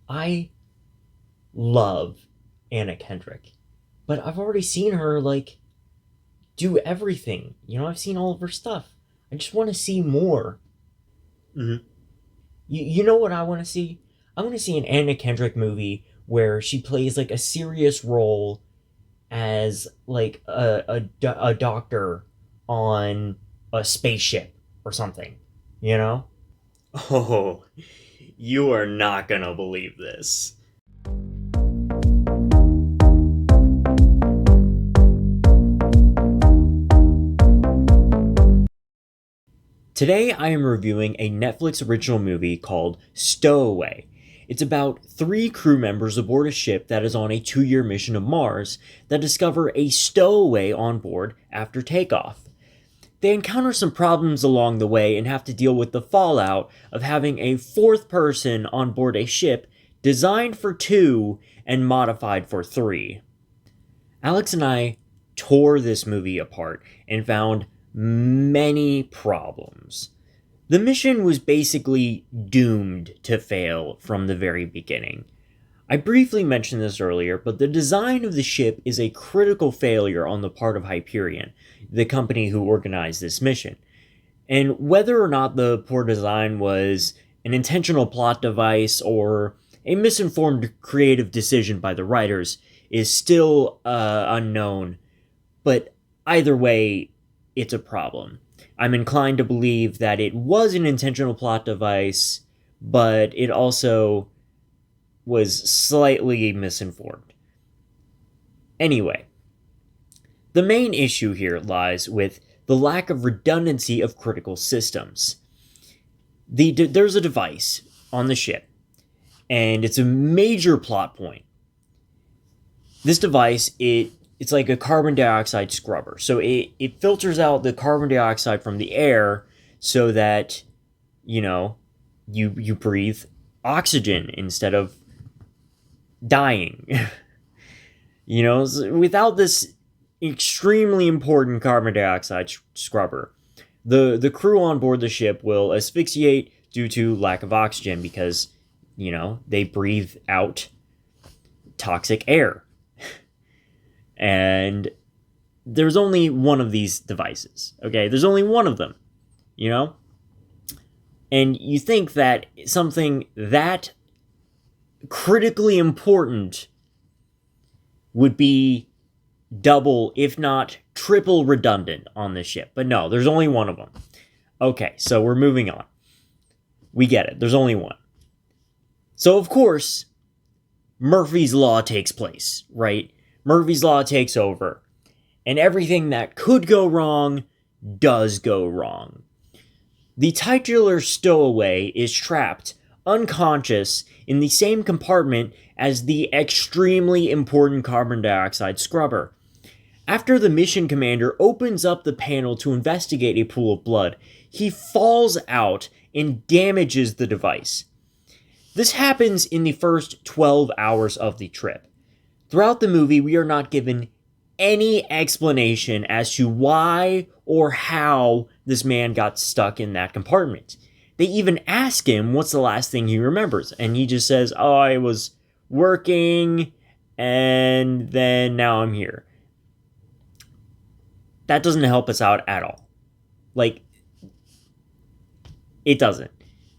I love Anna Kendrick, but I've already seen her do everything. I've seen all of her stuff. I just want to see more. Hmm. You know what I want to see? I want to see an Anna Kendrick movie where she plays a serious role as a doctor on a spaceship or something. You know? Oh, you are not gonna believe this. Today I am reviewing a Netflix original movie called Stowaway. It's about three crew members aboard a ship that is on a 2-year mission to Mars that discover a stowaway on board after takeoff. They encounter some problems along the way and have to deal with the fallout of having a fourth person on board a ship designed for two and modified for three. Alex and I tore this movie apart and found many problems. The mission was basically doomed to fail from the very beginning. I briefly mentioned this earlier, but the design of the ship is a critical failure on the part of Hyperion, the company who organized this mission. And whether or not the poor design was an intentional plot device or a misinformed creative decision by the writers is still unknown, but either way, it's a problem. I'm inclined to believe that it was an intentional plot device, but it also was slightly misinformed. Anyway, the main issue here lies with the lack of redundancy of critical systems. There's a device on the ship, and it's a major plot point. This device, it's like a carbon dioxide scrubber. So it filters out the carbon dioxide from the air so that, you know, you breathe oxygen instead of dying. Without this extremely important carbon dioxide scrubber, the crew on board the ship will asphyxiate due to lack of oxygen because, they breathe out toxic air. And there's only one of these devices, okay? There's only one of them, you know? And you think that something that critically important would be double, if not triple redundant on this ship. But no, there's only one of them. Okay, so we're moving on. We get it. There's only one. So, of course, Murphy's Law takes place, right? Murphy's Law takes over. And everything that could go wrong does go wrong. The titular stowaway is trapped, unconscious, in the same compartment as the extremely important carbon dioxide scrubber. After the mission commander opens up the panel to investigate a pool of blood, he falls out and damages the device. This happens in the first 12 hours of the trip. Throughout the movie, we are not given any explanation as to why or how this man got stuck in that compartment. They even ask him what's the last thing he remembers, and he just says, "Oh, I was working, and then now I'm here." That doesn't help us out at all. Like, it doesn't.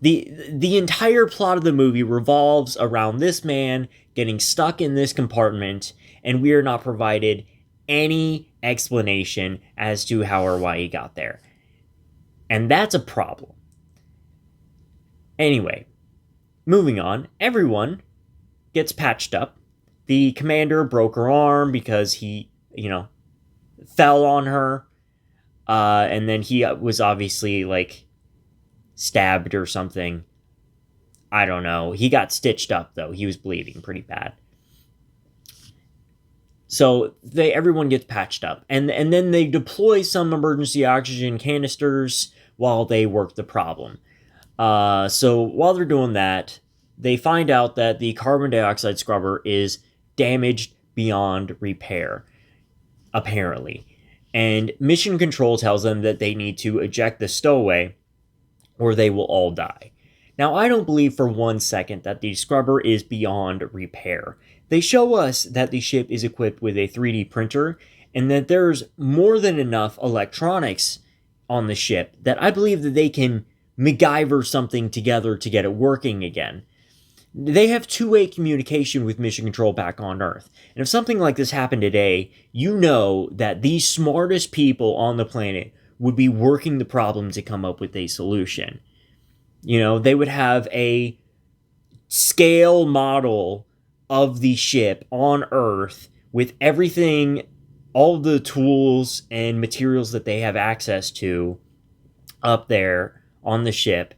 The entire plot of the movie revolves around this man getting stuck in this compartment, and we are not provided any explanation as to how or why he got there. And that's a problem. Anyway, moving on, everyone gets patched up. The commander broke her arm because he, fell on her. And then he was obviously stabbed or something. I don't know. He got stitched up though. He was bleeding pretty bad. So everyone gets patched up, and then they deploy some emergency oxygen canisters while they work the problem. So while they're doing that, they find out that the carbon dioxide scrubber is damaged beyond repair, apparently. And mission control tells them that they need to eject the stowaway or they will all die. Now, I don't believe for 1 second that the scrubber is beyond repair. They show us that the ship is equipped with a 3D printer and that there's more than enough electronics on the ship that I believe that they can MacGyver something together to get it working again. They have two-way communication with Mission Control back on Earth. And if something like this happened today, you know that the smartest people on the planet would be working the problem to come up with a solution. You know, they would have a scale model of the ship on Earth with everything, all the tools and materials that they have access to up there on the ship,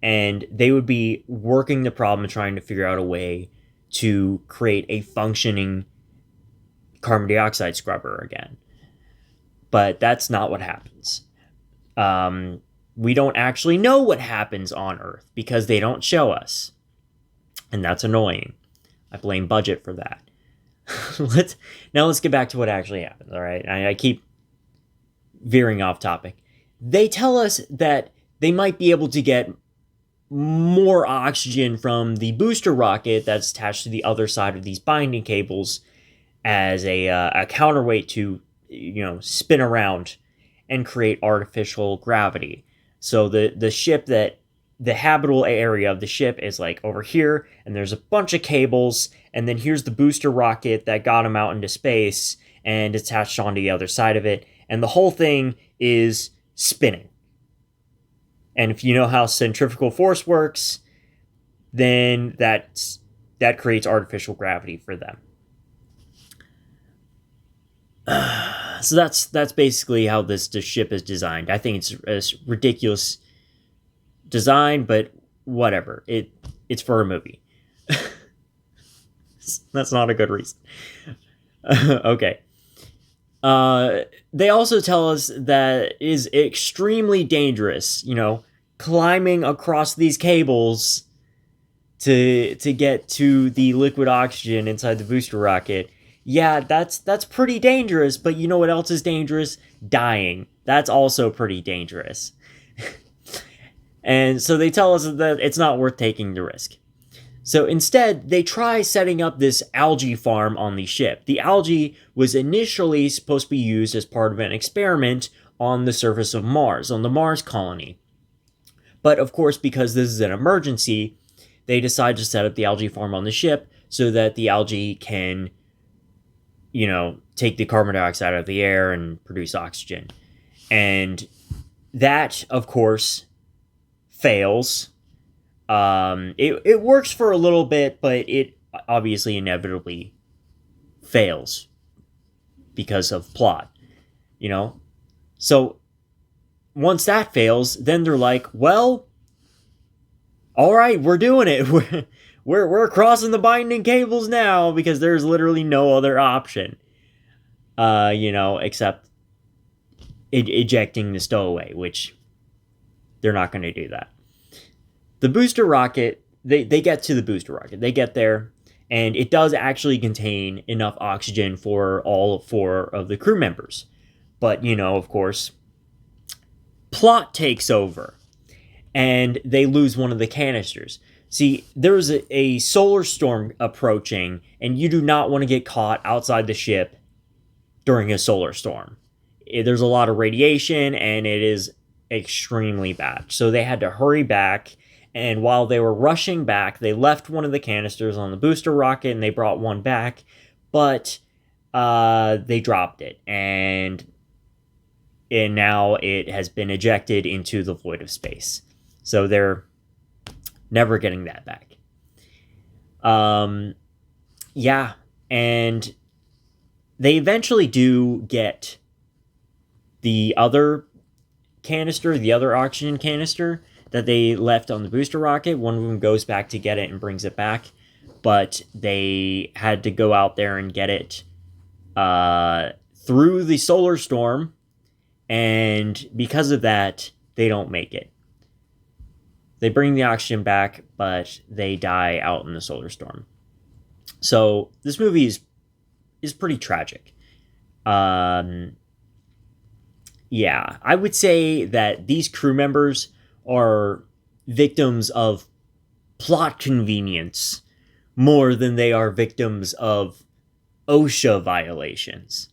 and they would be working the problem and trying to figure out a way to create a functioning carbon dioxide scrubber again. But that's not what happens. We don't actually know what happens on Earth because they don't show us. And that's annoying. I blame budget for that. Let's get back to what actually happens, all right? I keep veering off topic. They tell us that they might be able to get more oxygen from the booster rocket that's attached to the other side of these binding cables as a counterweight to, spin around and create artificial gravity. So the ship the habitable area of the ship is like over here, and there's a bunch of cables, and then here's the booster rocket that got them out into space and attached onto the other side of it, and the whole thing is spinning. And if you know how centrifugal force works, then that creates artificial gravity for them. So that's basically how this ship is designed. I think it's a ridiculous design, but whatever. It's for a movie. That's not a good reason. Okay. They also tell us that it is extremely dangerous, climbing across these cables to get to the liquid oxygen inside the booster rocket. Yeah, that's pretty dangerous, but you know what else is dangerous? Dying. That's also pretty dangerous. And so they tell us that it's not worth taking the risk. So instead, they try setting up this algae farm on the ship. The algae was initially supposed to be used as part of an experiment on the surface of Mars, on the Mars colony. But of course, because this is an emergency, they decide to set up the algae farm on the ship so that the algae can, take the carbon dioxide out of the air and produce oxygen. And that, of course, fails. It works for a little bit, but it obviously inevitably fails because of plot, So once that fails, then they're like, well, all right, we're doing it. We're crossing the binding cables now because there's literally no other option, except ejecting the stowaway, which they're not going to do that. The booster rocket, they get to the booster rocket. They get there, and it does actually contain enough oxygen for all 4 of the crew members. But, of course, plot takes over, and they lose one of the canisters. See, there's a solar storm approaching, and you do not want to get caught outside the ship during a solar storm. There's a lot of radiation, and it is extremely bad. So they had to hurry back. And while they were rushing back, they left one of the canisters on the booster rocket and they brought one back, but they dropped it. And now it has been ejected into the void of space. So they're never getting that back. Yeah, and they eventually do get the other canister, the other oxygen canister that they left on the booster rocket. One of them goes back to get it and brings it back, but they had to go out there and get it through the solar storm, and because of that, they don't make it. They bring the oxygen back, but they die out in the solar storm. So this movie is pretty tragic. Yeah, I would say that these crew members are victims of plot convenience more than they are victims of OSHA violations,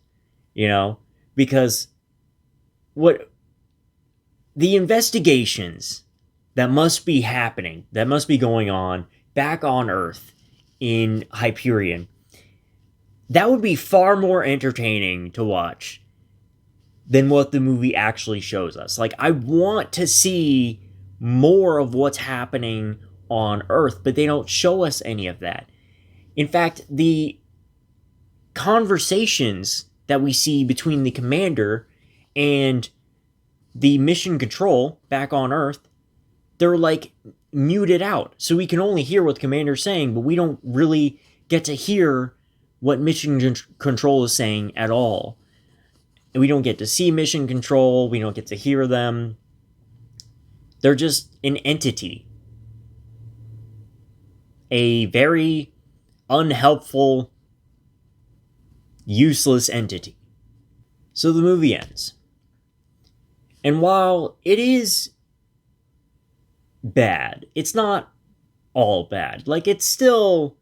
because what the investigations that must be happening, that must be going on back on Earth in Hyperion, that would be far more entertaining to watch than what the movie actually shows us. Like, I want to see more of what's happening on Earth, but they don't show us any of that. In fact, the conversations that we see between the commander and the mission control back on Earth, they're like muted out. So we can only hear what the commander's saying, but we don't really get to hear what mission control is saying at all. And we don't get to see mission control. We don't get to hear them. They're just an entity. A very unhelpful, useless entity. So the movie ends. And while it is bad, it's not all bad. Like, it's still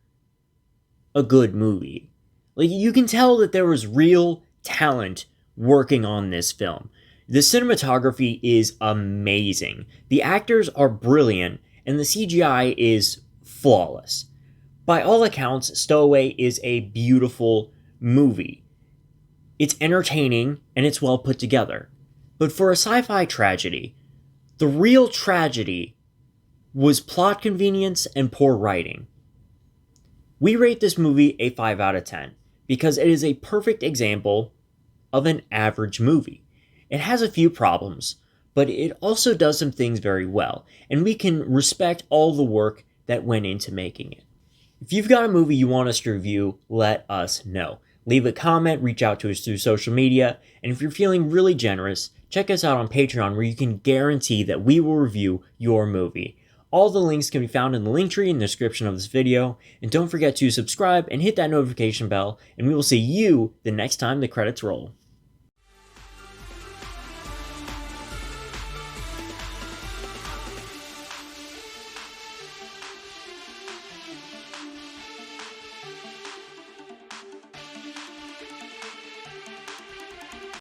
a good movie. Like, you can tell that there was real talent working on this film. The cinematography is amazing. The actors are brilliant, and the CGI is flawless. By all accounts, Stowaway is a beautiful movie. It's entertaining, and it's well put together. But for a sci-fi tragedy, the real tragedy was plot convenience and poor writing. We rate this movie a 5 out of 10 because it is a perfect example of an average movie. It has a few problems, but it also does some things very well, and we can respect all the work that went into making it. If you've got a movie you want us to review, let us know. Leave a comment, reach out to us through social media, and if you're feeling really generous, check us out on Patreon where you can guarantee that we will review your movie. All the links can be found in the link tree in the description of this video, and don't forget to subscribe and hit that notification bell, and we will see you the next time the credits roll.